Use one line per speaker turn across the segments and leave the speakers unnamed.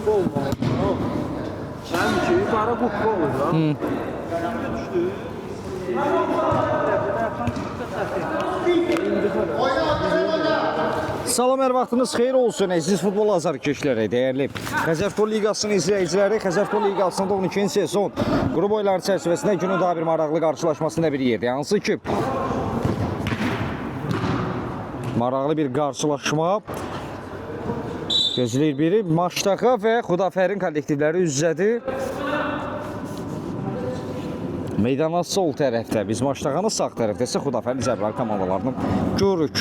Futbol mu? Sen bir şeyi para futbol olur. Düştü.
Salam, hər vaxtınız xeyir olsun. Əziz futbol azarkeşləri, dəyərli Xəzərfutbol Liqasının izləyiciləri, Xəzərfutbol Liqasında 12-ci sezon qrup oyları çərçivəsində günün daha bir maraqlı qarşılaşmasında bir yerdir. Hansı ki, maraqlı bir qarşılaşma gözləyir biri. Maçtaqa və Xudafərin kollektivləri üz-üzədir. Meydana sol tərəfdə, biz Maçtağanın sağ tərəfdə isə Xudafərin Cəbrayıl komandalarını görürük.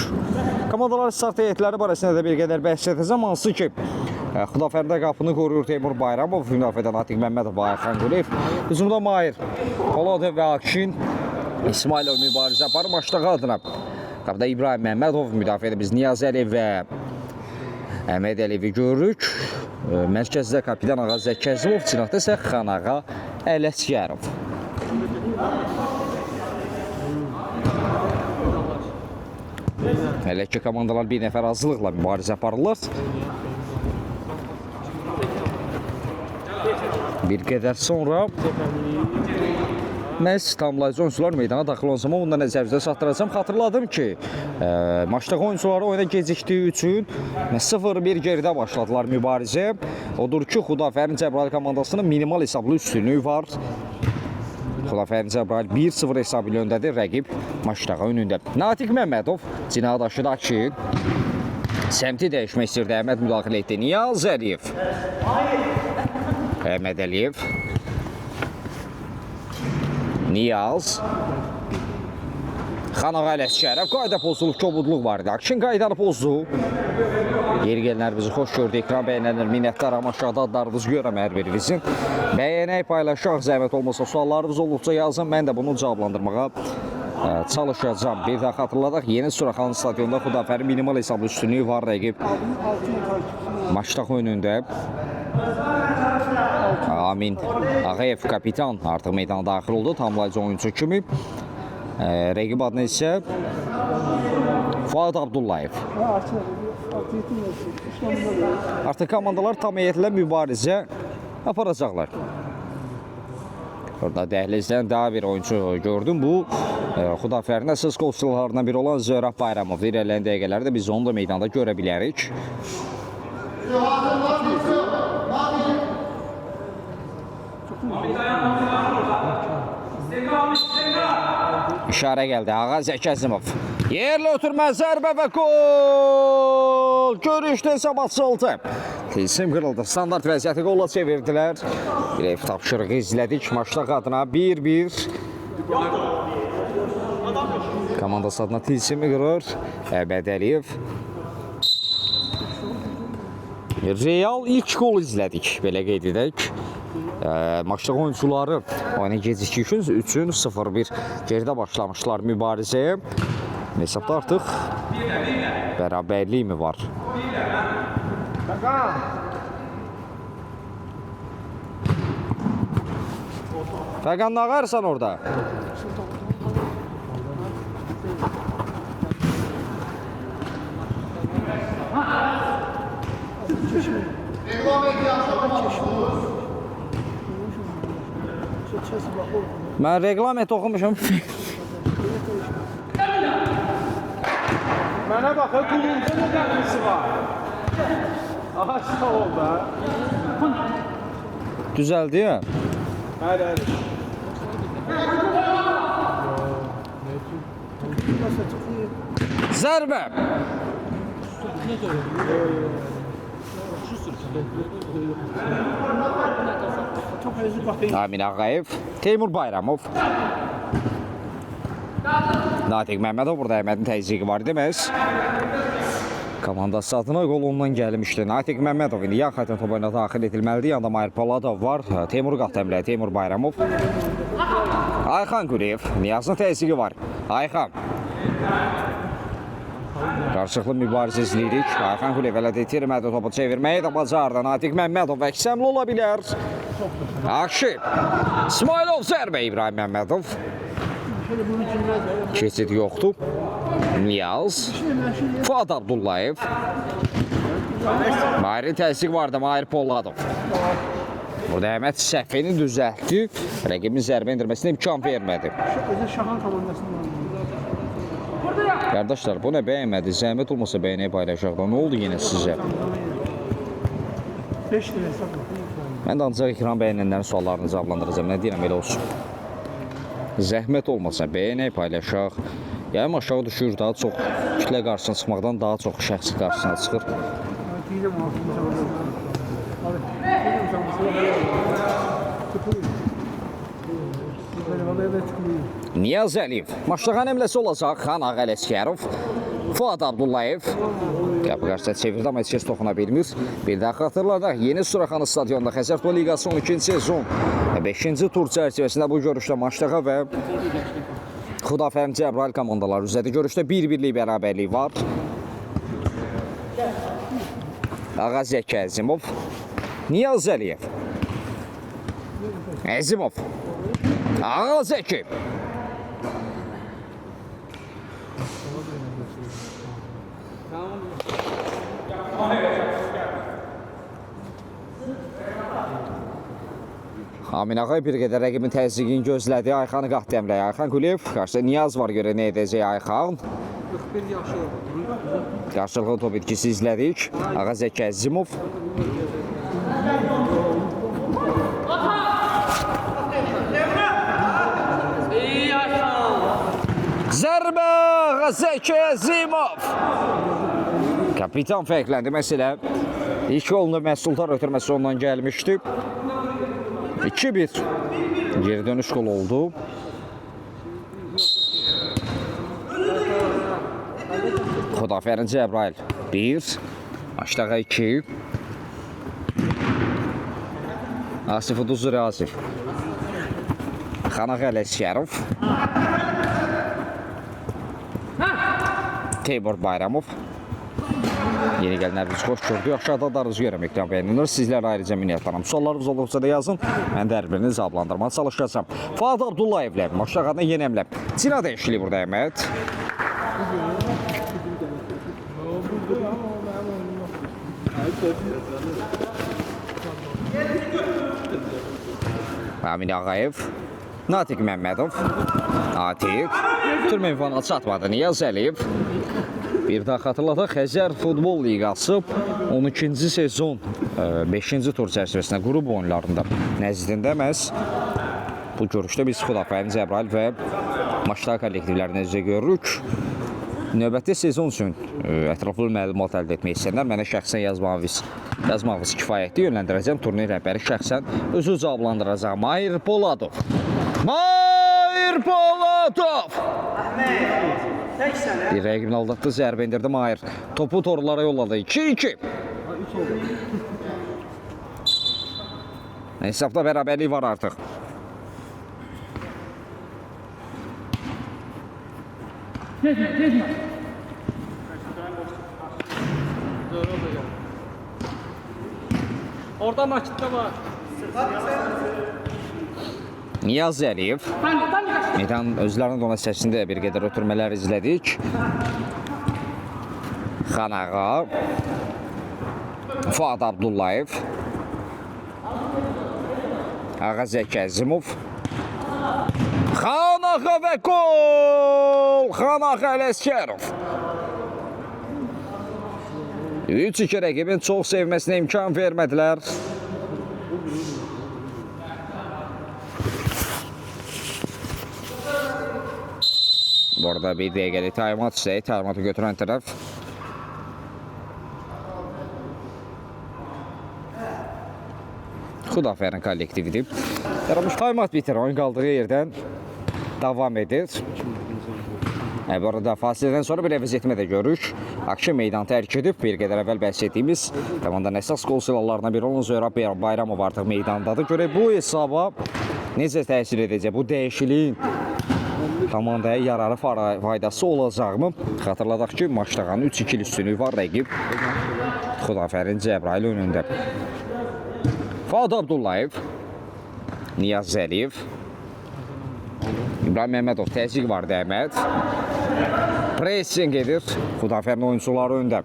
Komandalar start heyətləri barəsində də bir qədər bəhs edəcəm. Hansı ki, Xudafərdə qapını qoruyur Teymur Bayramov, müdafiədə Natiq Məmmədov, Ayxan Quliyev, hücumda Mahir Poladov və Akşin İsmailov mübarizə aparır Maçtağa adına. Qapıda İbrahim Məmmədov, müdafiədə biz Niyaz Əliyev və Əhməd Əliyevi görürük. Mərkəzdə kapitan Ağa Zəkəzimov, cinahda isə Xanağa Ələsgərov. Hələ ki, komandalar bir nəfər hazırlıqla mübarizə aparırlar. Bir qədər sonra məhz tamamlayıcı oyuncular meydana daxil olan zaman bundan nəzərinizə çatdıracağım. Xatırladım ki, maçdakı oyuncuları oyuna gecikdiyi üçün 0-1 geridə başladılar mübarizə. Odur ki, Xudafərin Cəbrayıl komandasının minimal hesablı üstünlüyü var. Xudafərin Cəbrayıl 1-0 hesabı ilə öndədir, rəqib Maçtağa önündə. Natiq Məmmədov cinahdaşıdakı səmti dəyişmək istirdi, Əhməd müdaxilə etdi. Niyaz Əliyev, Əhməd Əliyev, Niyaz, Xanağa Ələsgərov, qayda pozulub, kobudluq var idi. Akşin qaydanı pozdu. Yeri gələnlər bizi xoş gördü, ekran bəyənənlər, minnətlər, amma aşağıda adlarınızı görəm hər birinizin. Bəyənək, paylaşaq, zəhmət olmasa suallarınız olursa yazın, mən də bunu cavablandırmağa çalışacağım. Bir daha xatırladaq, Yeni Suraxanı stadionda Xudafərin minimal hesablı üstünlüyü var, rəqib Maçtağa önündə. Amin Ağayev kapitan artıq meydana daxil oldu, tamamlayıcı oyuncu kimi. Rəqib adına isə Fuad Abdullayev. Artıq komandalar tam heyətlə mübarizə aparacaqlar. Orada dəhlizdən daha bir oyuncu gördüm. Bu Xudafərin əsas qolçularından biri olan Zöhrə Bayramov. İrəliyən dəqiqələrdə biz onu da meydanda görə bilərik. İşarə gəldi. Ağa Zəkəzimov. Yerli oturma, zərbə və gol! Görüşdə hesabatçı oldu. Tilsim qırıldı. Standart vəziyyəti qolla çevirdilər. Bir ev tapşırığı izlədik. Maçtağa adına 1-1. Komandası adına tilsimi qırır. Əhməd Əliyev. Real ilk gol izlədik. Belə qeyd edək. Maçtağa oyuncuları oyuna gecikdiyi üçün 0-1 geridə başlamışlar mübarizəyə. Hesabda artıq bərabərlik mi var? Fəqan nə ağarsan orada? Mən reqlamət oxumuşum.
Mənə baxın, qulunca nə qəmisi var? Ağaç sağ ol da.
Düzəldi ya.
Hələ.
Zərbə. Amin Ağayev, Teymur Bayramov. Natiq Məmmədov, burada Əhmədin təzyiqi var deməz. Komandası adına qol ondan gəlmişdi. Natiq Məmmədov indi yan xəttin top oyuna daxil edilməlidir. Yanında Mahir Poladov var. Teymur qatəmlə, Teymur Bayramov. Ayxan Quliyev, Niyazın təzyiqi var. Ayxan. Qarşılıqlı mübarizə izləyirik. Ayxan Quliyev elə detirmədi topu çevirməyi də bacardı. Natiq Məmmədov əksəmli ola bilər. Akşin. İsmailov zərbə İbrahim Məmmədov. Keçid yoxdur. Niyaz. Fuad Abdullayev. Mahir'in təzyiq vardı, Mahir Polladov. Burada Əhməd səhvini düzəltdi. Rəqibin zərbə endirməsinə imkan vermədi.
Özü Şahan komandasının
Qardaşlar, bu nə bəyənmədi? Zəhmət olmasa bəyənəyi paylaşaqda. Nə oldu yenə sizə?
5 lira hesab var.
Mən də ancaq ekran bəyənənlərin suallarını cavablandıracağım. Nə deyirəm, elə olsun. Zəhmət olmasa bəyənəyi paylaşaq. Yəni aşağı düşür, daha çox kütlə qarşısına çıxmaqdan daha çox şəxsi qarşısına çıxır.
Deyirəm altında.
Niyaz Əliyev, Maştağan əmləsi olacaq Xan Ağa Ələskərov, Fuad Abdullayev. Qapı qarşıda çevirdi, amma heç kəs toxuna bilmir. Bir daha xatırladaq, Yeni Suraxanı stadionda Xəzər Futbol Liqası 12-ci sezon 5-ci tur çərçivəsində bu görüşdə Maştağa və Xudafərim Cəbrayıl komandaları üzrədir. Görüşdə 1-1lik bərabərlik var. Ağa Zəki Əzimov, Niyaz Əliyev, Əzimov, Ağa Zəki. Amin Ağay bir qədər rəqibin təzyiqini gözlədi. Ayxanı qatdı əmrəyə. Ayxan Quliyev, qarşıda Niyaz var, görə nə edəcək Ayxan.
41 yaxşı.
Qarşılıqlı top itkisi izlədik. Ağa Zəki Əzimov. Zərbə Ağa Zəki Əzimov. Kapitan fərqləndi məsələ. İlk golunu məhsullar ötürməsi ondan gəlmişdi. 2-1 geri dönüş gol oldu. Xudafərin Cəbrayıl 1, Maştağa 2, Asif Uduzur Asif, Xanağa Ələskərov, Teybor Bayramov. Yeni gələnlərimiz xoş gördük. Aşağıda darız görəm ekran bəyənilir. Sizlər ayrıca minnətdaram. Suallarınız olduqca da yazın. Mən də hər birini cavablandırmağa çalışacağım. Fuad Abdullayevlə Maştağanı yenəmlə. Cina dəyişikliyi burada Əhməd. Amin Ağayev, Natiq Məmmədov, Natiq, Türmə imkanı çatmadı. Niyaz Əliyev. Bir daha xatırladaq, Xəzər Futbol Liqası 12-ci sezon 5-ci tur çərçivəsində qrup oyunlarında nəzdində məhz bu görüşdə biz Xudafərin Cəbrayıl və Maştağa kollektivlərini necə görürük. Növbəti sezon üçün ətraflı məlumat əldə etmək istəyənlər mənə şəxsən yazmağınız kifayətli, yönləndirəcəm. Turnir rəhbəri şəxsən özü cavablandıracaq. Mahir Polladov. Mahir Polladov! Bir rəqibini aldatdı, zərbə indirdi Mahir. Topu torlara yolladı. 2-2. Hesabda bərabərlik var artıq.
Orada nakitdə var.
Niyaz Əliyev. Meydan özlərinin dona səsində bir qədər ötürmələr izlədik. Xanağa. Fuad Abdullayev. Ağa Zəki Əzimov. Xanağa və gol! Xanağa Ələskərov. 3-2 rəqibin çox sevməsinə imkan vermədilər. Bu arada bir dəqiqəlik taymat istəyir. Taymatı götürən tərəf Xudafərin kollektividir. Taymat bitir. Oyun qaldığı yerdən davam edir. Bu arada fasilədən sonra bir əvəz etmə də görürük. Akşam meydan tərk edib, bir qədər əvvəl bəhs etdiyimiz komandanın əsas qol silahlarından biri olan Zöhrab Bayramov artıq meydandadır. Görək bu hesaba necə təsir edəcək, bu dəyişikliyin komandaya yararı faydası olacaqmı? Xatırladaq ki, Maştağanın 3-2 üstünlüyü var rəqib Xudafərin Cəbrayıl önündə. Fuad Abdullayev, Niyaz Əliyev, İbrahim Məmmədov, təzyiq vardı Əhməd. Pressing edir Xudafərin oyuncuları öndə.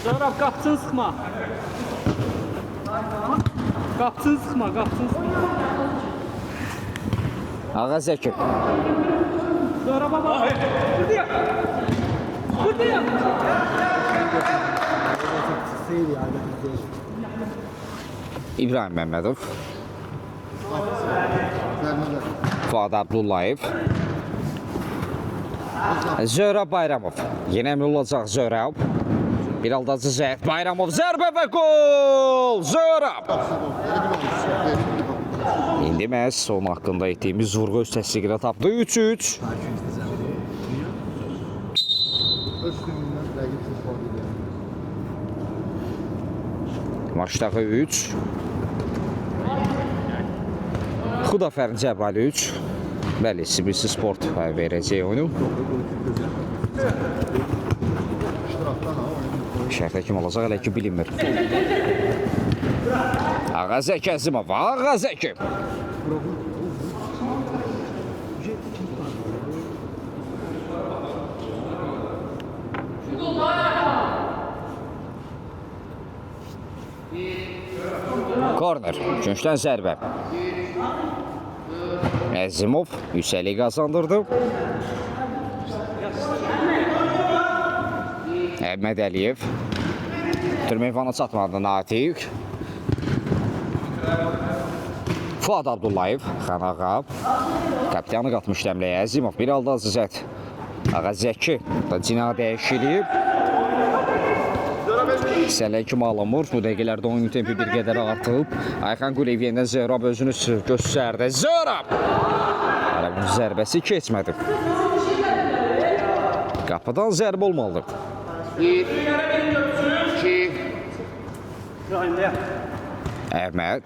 Zərab qapısını sıxma. Qapısını sıxma, qapısını sıxma.
Ağa Zəkir.
Zərab'a bax. Buraya. Buraya.
İbrahim Məmmədov. Fuad Abdullayev. Zöhrab Bayramov. Yenə əmr olacaq Zöhrab. Bir aldacı Zəhət Bayramov. Zərbə və gol! Zöhrab! İndi məhz onun haqqında etdiyimiz vurğu öz təsdiqini tapdı. 3-3. Maçdağı 3. Xudafərin Cəbraylı 3. Bəli, Sibirsi Sport verəcək oyunu. Şərtə kim olacaq, hələ ki bilinmir. Ağa Zəki Əzimov, Ağa Zəki. Korner, üçüncüdən zərbə. Əzimov yüksəliyi qazandırdı. Əhməd Əliyev. Türmeyvana çatmadı Natiq. Fuad Abdullayev, Xanağa. Kapitanı qatmış dəmləyə Əzimov. Bir halda Azizət. Ağa Zəki cina dəyişilib. Hissələr kimi alınmır. Bu dəqiqələrdə oyun tempi bir qədər artıb. Ayxan Quliyev yenidən Zöhrab özünü göstərdi. Zöhrab! Hələ bunun zərbəsi keçmədi. Qapıdan zərbə olmalıdır. 1, 2. Əhməd.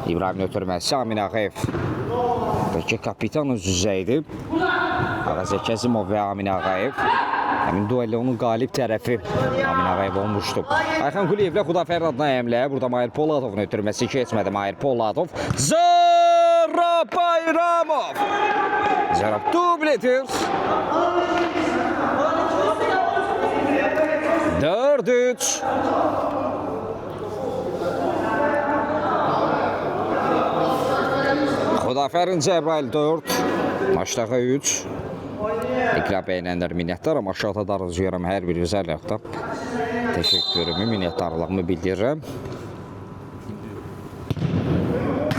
İbrahim ötürməsi Amin Ağayev. Peki kapitan üz-üzə idi. Ağa Zəki Əzimov və Amin Ağayev. Həmin duellə onun qalib tərəfi Amin Ağayev olmuşdu. Ayxan Quliyevlə Xudafərin adına əmləyə. Burada Mahir Poladovun ötürməsi keçmədi. Mahir Poladov. Zərab Bayramov. Zərab dubledir. 4-3. Xudafərin Cəbrayıl 4. Maçdağı 3. İqra bəyənənlər minnətdar, amma aşağıda da arzulayıram hər bir üzərlərdə təşəkkürümü, minnətdarlığımı bildirirəm.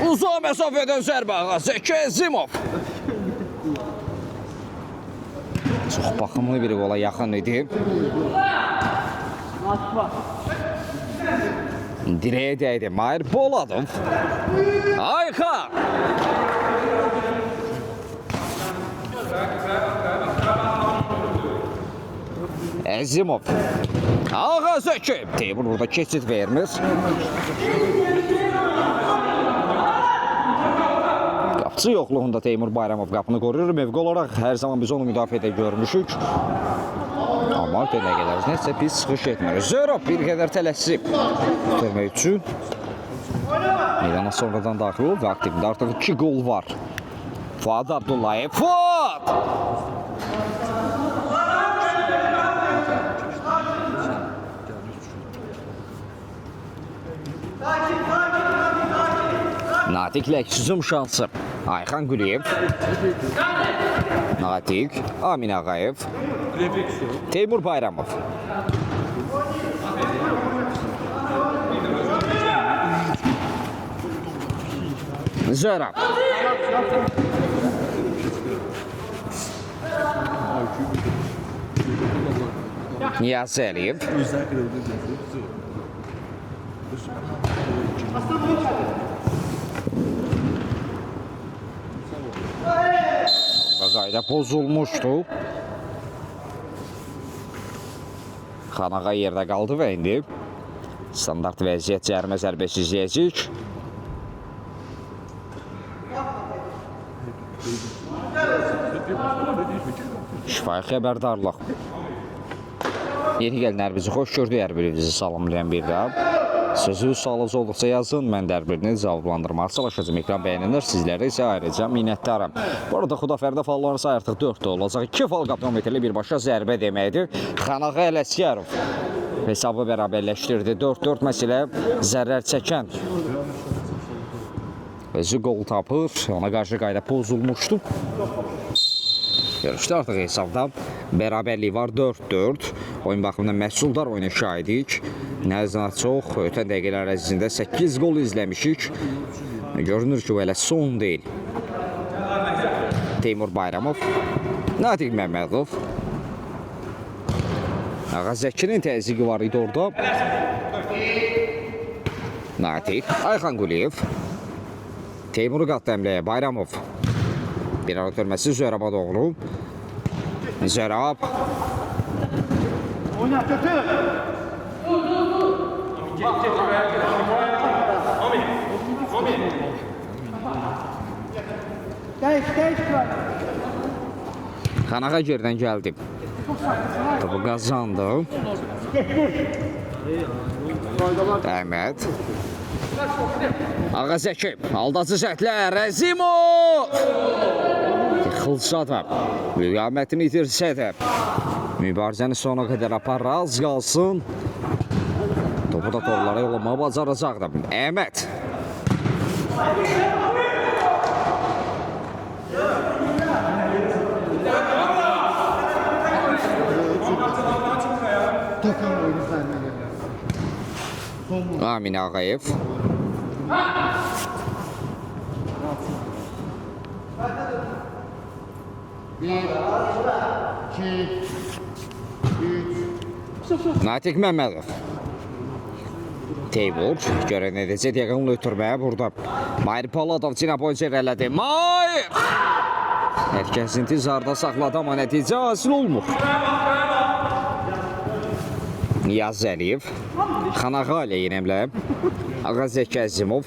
Uzaq məsafədən zərbə Ağa Zəki Əzimov. Çox baxımlı bir qola yaxın idi. Direğe dəydi Mahir Poladov. Ayxan! Əzimov. Ağa Zəki. Teymur burada keçid vermir. Qapıcı yoxluğunda Teymur Bayramov qapını qoruyur. Mövqe olaraq hər zaman biz onu müdafiədə görmüşük. Amma belə qədər nəsə pis çıxış etmir. Zöhrab bir qədər tələsib bitirmək üçün. Meydana sonradan daxil olub və aktivində artıq 2 gol var. Fuad Abdullayev. Fuad! Natiqlə hücum şansı. Ayxan Quliyev. Natiq. Amin Ağayev. Teymur Bayramov. Zöhrab. Niyazi Əliyev. qayda pozulmuşdu. Xanağa yerdə qaldı və indi standart vəziyyət cərimə zərbəsi izləyəcək. Şifahi xəbərdarlıq. Yeni gələnlər bizi xoş gördü, hər biri bizi salamlayan bir daha. Sözü sualınız olduqca yazın, mən də hər birini cavablandırmağa çalışacağım. Ekran bəyənilir, sizlərə isə ayrıca minnətdaram. Bu arada Xudafərdə fallarınız artıq 4-də olacaq. 2 fal qapitometrli birbaşa zərbə deməkdir. Xanağa Ələsgərov hesabı bərabərləşdirdi. 4-4 məsələ zərər çəkən özü qol tapır, ona qarşı qayda pozulmuşdu. Görüşdə artıq hesabda bərabərlik var 4-4. Oyun baxımından məhsuldar oyuna şahidik. Nəzdən çox, ötən dəqiqələr ərzində 8 gol izləmişik. Görünür ki, elə son deyil. Teymur Bayramov, Natiq Məmmədov. Ağazəkinin təzyiqi var idi orada. Natiq, Ayxan Quliyev. Teymuru qatdı əmləyə, Bayramov. Bir ara törməsi Zöraba doğru. Zörab.
Oynat, götür. Değiş.
Xanağa gerdən gəldi. Topu qazandı. Əhməd. Ağazəki, aldacı şəklər, Rəzimov! Yıxılsa da, müqamətini itirsə də, mübarizəni sona qədər aparır, az qalsın. Topu da torlara yollamağı bacaracaqdı. Əhməd. Amin Ağayev. Natiq Məmmədov. Teymur görən edəcək yaxın ötürməyə burada. Mahir Poladov Cina boyunca irələdi. Mahir! Hər zarda saxladı, amma nəticə hasil olmur. Niyaz Əliyev. Xanağa ilə yenəmlə. Ağazək Əzimov.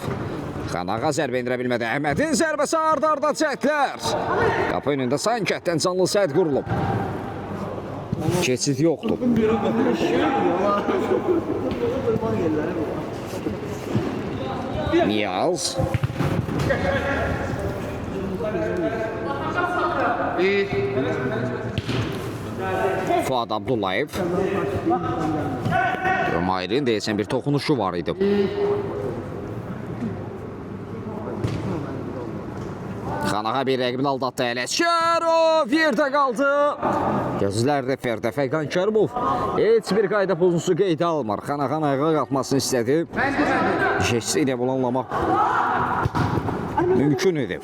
Xanağa zərbə indirə bilmədi. Əhmədin zərbəsi arda-arda çəklər. Qapı önündə Sankətdən canlı səd qurulub. Keçid yoxdur. Niyaz. Fuad Abdullayev. Mahir'in deyəsən bir toxunuşu var idi. Xanağa bir rəqibini aldatdı Ələsgərov, yerdə qaldı. Gözlərdə Fərdə Fəqan Kərimov heç bir qayda pozuntusu qeydə almır. Xanağın ayağa qalxmasını istədi. Jesti ilə bulanlamaq mümkün idi.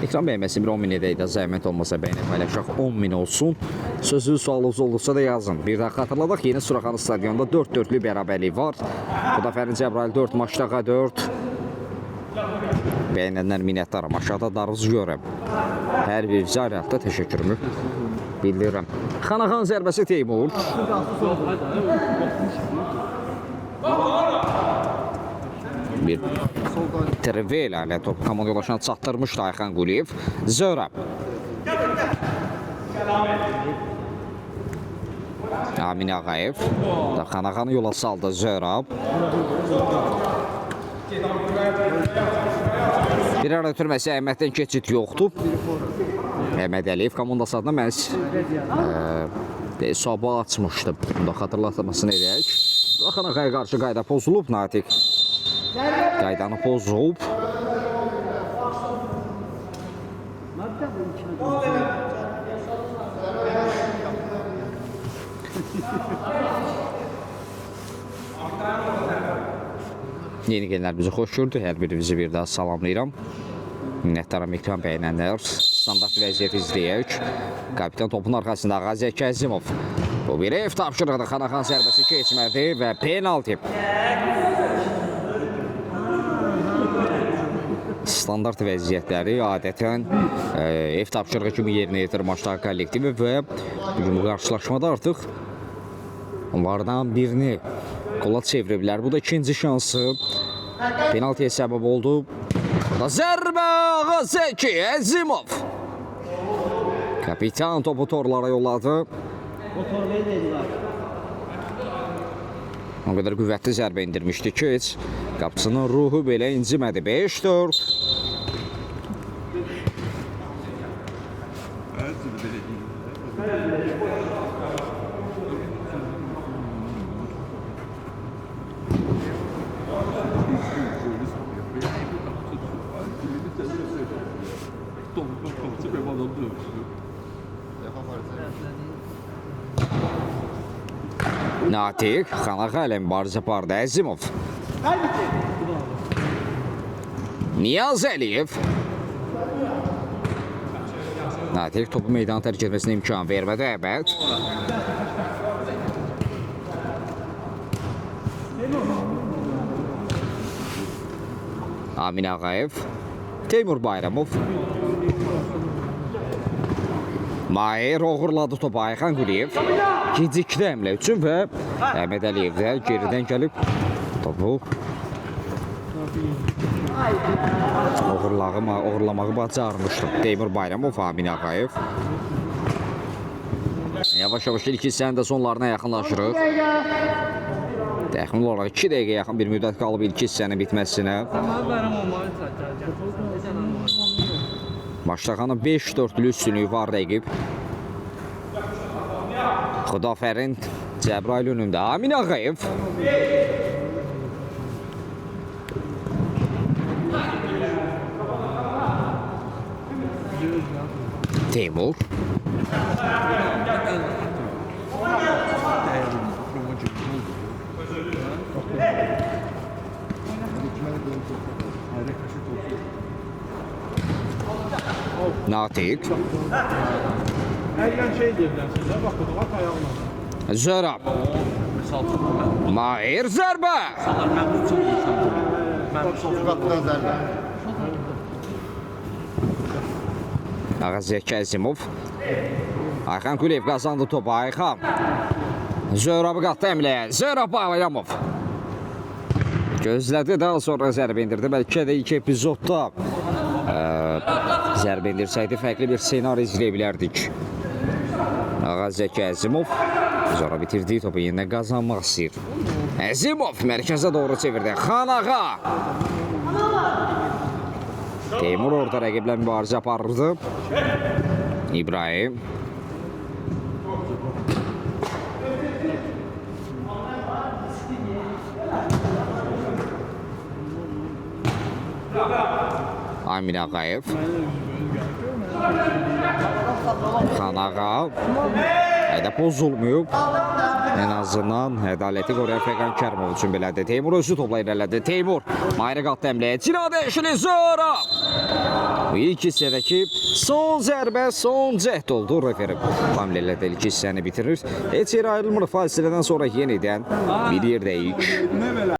Ekran bəyənməsi bir 10.000 edəydə zəhmət olmasa bəyənə paylaşaq 10.000 olsun. Sözü sualınız olduqsa da yazın. Bir daha xatırladaq, yeni Suraxanı stadionda 4-4'lü bərabərlik var. Xudafərin Cəbrayıl 4, Maçdağa 4. Bəyənənlər minnətdaram. Aşağıda darız görəm. Hər bir zariyyatda təşəkkürümü bildirirəm. Xanaxan zərbəsi Teymur. Bir Trivela ilə top komanda yoldaşına çatdırmışdı Ayxan Quliyev. Zörab. Amin Ağayev. Xanaxanı yola saldı Zörab. Bir ara ötürməsi Əhməddən keçid yoxdur. Əhməd Əliyev komandası adına məhz hesabı açmışdı. Bunda xatırlatmasını edək. Xanaxaya qarşı qayda pozulub. Natiq qaydanı pozub. Yeni gələnlər bizi xoş gördü. Hər birimizi bir daha salamlayıram. Minnətdaram ekran bəyənənlər. Standart vəziyyət izləyək. Kapitan topun arxasında Ağazək Əzimov. Bu bir ev tapşırıqda Xanaxan zərbəsi keçmədi və penalti. standart vəziyyətləri adətən ev tapşırığı kimi yerinə yetirir maçlar kollektivi və bugün bu qarşılaşmada artıq onlardan birini qola çevirə bilər. Bu da ikinci şansı. Penaltiyə səbəb oldu. Burada zərbə Ağazəki Əzimov. Kapitan topu torlara yolladı. O qədər qüvvətli zərbə indirmişdi ki, heç qapıçının ruhu belə incimədi. 5-4. Natiq, Xanaxalə mübarizə apardı Əzimov. Niyaz Əliyev. Natiq topu meydanı tərk etməsinə imkan vermədi Əbəd. Amin Ağayev. Teymur Bayramov. Mahir uğurladı topu Ayxan Quliyev. Gecikdi həmlə üçün və Əhməd Əliyev də geridən gəlib topu uğurlamağı bacarmışdı. Teymur Bayramov, Amin Ağayev. Yavaş-yavaş ilk hissənin də sonlarına yaxınlaşırıq. Təxmin olaraq 2 dəqiqə yaxın bir müddət qalıb ilk hissənin bitməsinə. Maçtaxanın 5-4'lü üstünlüyü var rəqib. Xudafərin Cəbrayıl önündə. Amin Ağayev. Teymur. Natiq.
Əldən şey deyirlər sizə, bax, at ayağına.
Zörab. Mahir zərbə. Ağazəki Əzimov. Ayxan Quliyev qazandı topu Ayxan. Zörabı qatdı əmləyə. Zörab Bayramov. Gözlədi, daha sonra zərbə indirdi. Bəlkə də ilk epizodda zərbə indirsəydi fərqli bir senari izləyə bilərdik. Ağazəki Əzimov sonra bitirdiyi topu yenidən qazanmaq istəyir. Əzimov mərkəzə doğru çevirdi. Xanağa. Teymur orada rəqiblə mübarizə aparırdı. İbrahim. Amin Ağayev. Xanağa. Hədə pozulmuyub. En azından ədaləti qoruyan Fəqan Kərimov üçün belədir. Teymur özü topla irələdi. Teymur. Mayra qatdı əmləyə. Cinadə eşini Zora. Bu ilk hissədəki son zərbə, son cəhd oldu. Referi hamlələ də ilk hissəni bitirir. Heç yer ayrılmır. Fasilədən sonra yenidən bir yerdəyik.